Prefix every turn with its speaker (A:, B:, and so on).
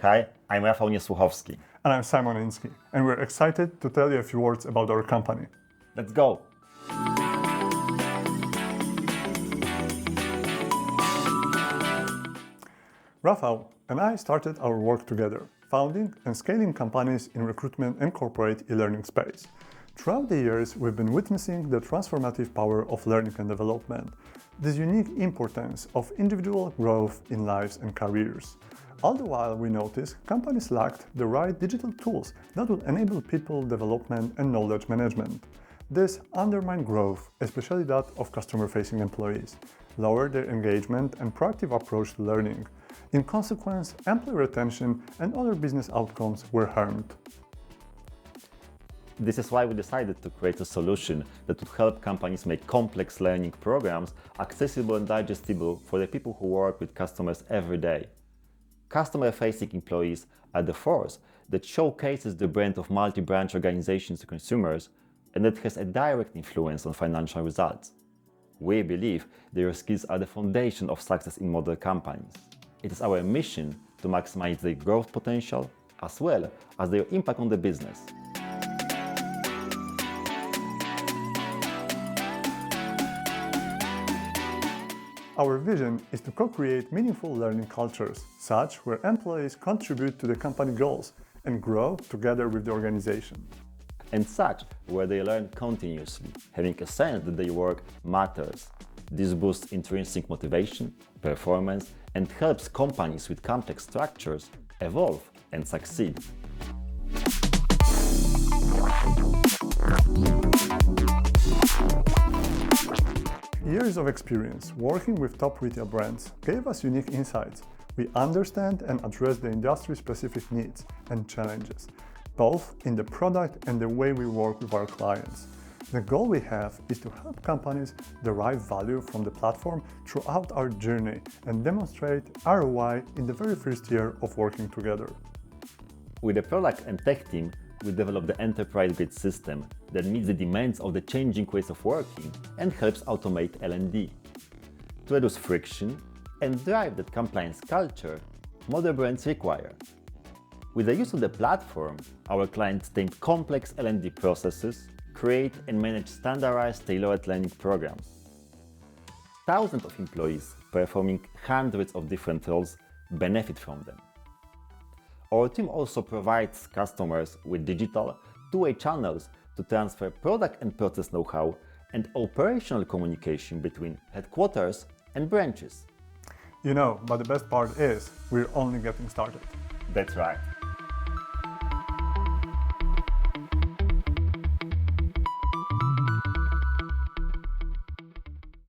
A: Hi, I'm Rafał Niesłuchowski.
B: And I'm Simon Insky, and we're excited to tell you a few words about our company.
A: Let's go!
B: Rafał and I started our work together, founding and scaling companies in recruitment and corporate e-learning space. Throughout the years, we've been witnessing the transformative power of learning and development, this unique importance of individual growth in lives and careers. All the while, we noticed companies lacked the right digital tools that would enable people development and knowledge management. This undermined growth, especially that of customer-facing employees, lowered their engagement and proactive approach to learning. In consequence, employee retention and other business outcomes were harmed.
A: This is why we decided to create a solution that would help companies make complex learning programs accessible and digestible for the people who work with customers every day. Customer-facing employees are the force that showcases the brand of multi-branch organizations to consumers and that has a direct influence on financial results. We believe their skills are the foundation of success in modern companies. It is our mission to maximize their growth potential as well as their impact on the business.
B: Our vision is to co-create meaningful learning cultures, such where employees contribute to the company goals and grow together with the organization.
A: And such where they learn continuously, having a sense that their work matters. This boosts intrinsic motivation, performance, and helps companies with complex structures evolve and succeed.
B: Years of experience working with top retail brands gave us unique insights. We understand and address the industry-specific needs and challenges, both in the product and the way we work with our clients. The goal we have is to help companies derive value from the platform throughout our journey and demonstrate ROI in the very first year of working together.
A: With the product and tech team, we developed the enterprise-grade system that meets the demands of the changing ways of working and helps automate L&D. To reduce friction and drive that compliance culture modern brands require. With the use of the platform, our clients tame complex L&D processes, create and manage standardized tailored learning programs. Thousands of employees performing hundreds of different roles benefit from them. Our team also provides customers with digital, two-way channels to transfer product and process know-how and operational communication between headquarters and branches.
B: But the best part is, we're only getting started.
A: That's right.